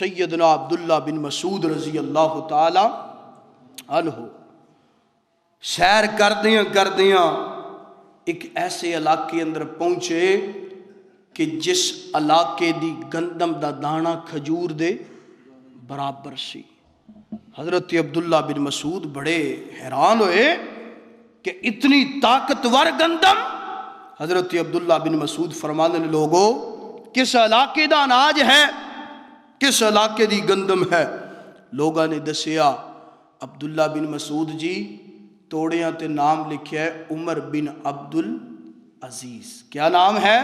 سیدنا عبداللہ بن مسعود رضی اللہ تعالی عنہ سیر کردیاں ایک ایسے علاقے اندر پہنچے کہ جس علاقے دی گندم دا دانا کھجور دے برابر سی۔ حضرت عبداللہ بن مسعود بڑے حیران ہوئے کہ اتنی طاقتور گندم۔ حضرت عبداللہ بن مسعود فرمانے لوگو کس علاقے دا اناج ہے، کس علاقے دی گندم ہے؟ لوگاں نے دسیا عبداللہ بن مسعود جی توڑیاں تے نام لکھیا ہے عمر بن عبد العزیز۔ کیا نام ہے؟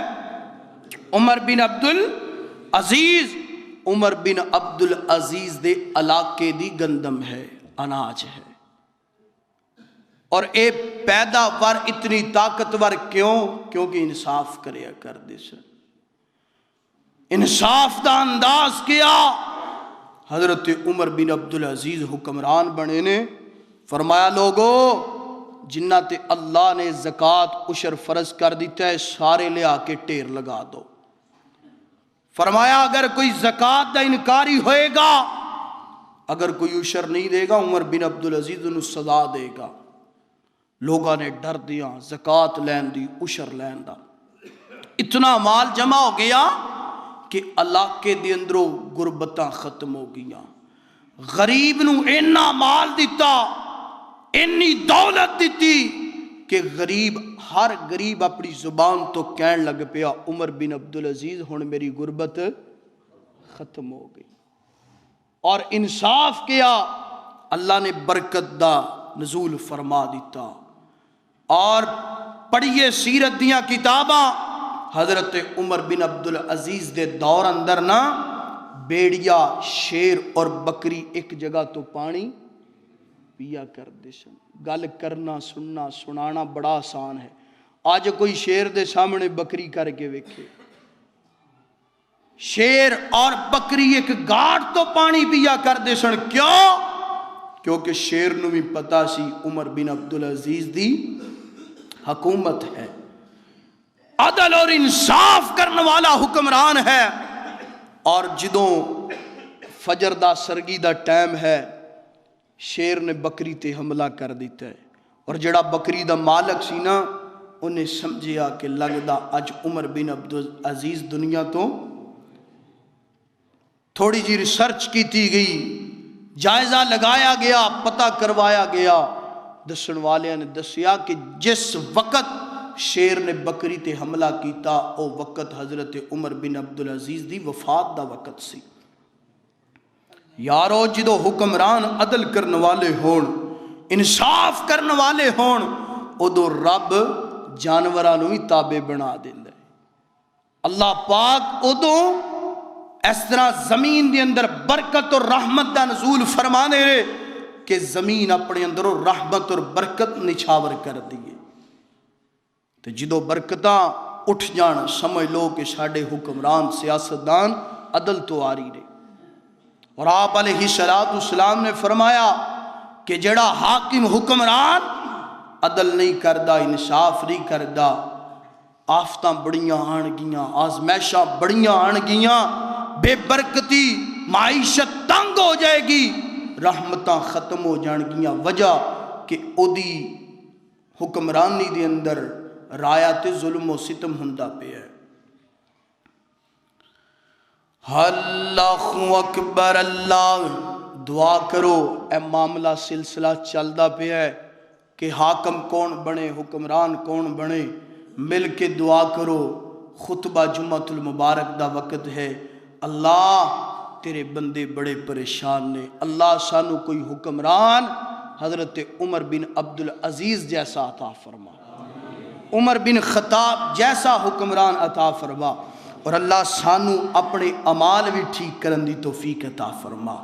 عمر بن عبد العزیز۔ عمر بن عبد العزیز دے علاقے دی گندم ہے، اناج ہے۔ اور اے پیداوار اتنی طاقتور کیوں؟ کیونکہ انصاف کریا کر دے سن، انصاف دا انداز کیا۔ حضرت عمر بن عبد العزیز حکمران بنے نے، فرمایا لوگو جنہ تے اللہ نے زکوٰۃ عشر فرض کر دیتا ہے سارے لے آ کے ٹیر لگا دو۔ فرمایا اگر کوئی زکوٰۃ دا انکاری ہوئے گا، اگر کوئی عشر نہیں دے گا، عمر بن عبد العزیز انہوں سزا دے گا۔ لوگاں نے ڈر دیا زکوٰۃ لین دی، عشر لین دا۔ اتنا مال جمع ہو گیا کہ علاقے دے اندروں غربتاں ختم ہو گیا۔ غریب نو اینا مال دیتا، اینی دولت دیتی کہ ہر غریب اپنی زبان تو کہن لگ پیا عمر بن عبد العزیز ہن میری غربت ختم ہو گئی۔ اور انصاف کیا، اللہ نے برکت دا نزول فرما دیتا۔ اور پڑھیے سیرت دیاں کتاباں، حضرت عمر بن عبد العزیز دے دور اندر نا بیڑیا، شیر اور بکری ایک جگہ تو پانی پیا کر دے سن۔ گل کرنا سننا سنانا بڑا آسان ہے، آج کوئی شیر دے سامنے بکری کر کے ویکھے۔ شیر اور بکری ایک گاٹ تو پانی پیا کر دے سن، کیوں؟ کیونکہ شیر نو بھی پتا سی عمر بن عبد العزیز دی حکومت ہے، عدل اور انصاف کرنے والا حکمران ہے۔ اور جدوں فجر دا سرگی دا ٹائم ہے، شیر نے بکری تے حملہ کر دیتا ہے، اور جڑا بکری دا مالک سی نا انہیں سمجھیا کہ لگدا اج عمر بن عبد العزیز دنیا تو۔ تھوڑی جی ریسرچ کیتی گئی، جائزہ لگایا گیا، پتہ کروایا گیا، دسن والے نے دسیا کہ جس وقت شیر نے بکری تے حملہ کیتا او وقت حضرت عمر بن عبد العزیز دی وفات دا وقت سی۔ یارو جدو حکمران عدل کرنے والے ہون، انصاف کرنے والے ہون، ادو رب جانورانو ہی تابع بنا دیندا ہے۔ اللہ پاک ادو اس طرح زمین دے اندر برکت اور رحمت دا نزول فرمانے رہے کہ زمین اپنے اندر رحمت اور برکت نچھاور کر دیئے۔ تو جدو برکتاں اٹھ جان سمجھ لو کہ ساڑھے حکمران سیاستدان عدل تو آ رہی رہے۔ اور آپ علیہ السلام نے فرمایا کہ جڑا حاکم حکمران عدل نہیں کردہ، انصاف نہیں کردہ، آفتاں بڑیاں آن گیاں، آزمائشاں بڑیاں آن گیاں، بے برکتی، معیشت تنگ ہو جائے گی، رحمتاں ختم ہو جان گیاں۔ وجہ کہ او دی حکمرانی دے اندر رایات ظلم و ستم ہندہ پہ ہے۔ اللہ اکبر، اللہ دعا کرو، اے معاملہ سلسلہ چلدا پہ ہے کہ حاکم کون بنے، حکمران کون بنے، مل کے دعا کرو۔ خطبہ جمعۃ المبارک دا وقت ہے۔ اللہ تیرے بندے بڑے پریشان نے، اللہ سانو کوئی حکمران حضرت عمر بن عبد العزیز جیسا عطا فرما، عمر بن خطاب جیسا حکمران عطا فرما، اور اللہ سانو اپنے اعمال بھی ٹھیک کرن دی توفیق عطا فرما۔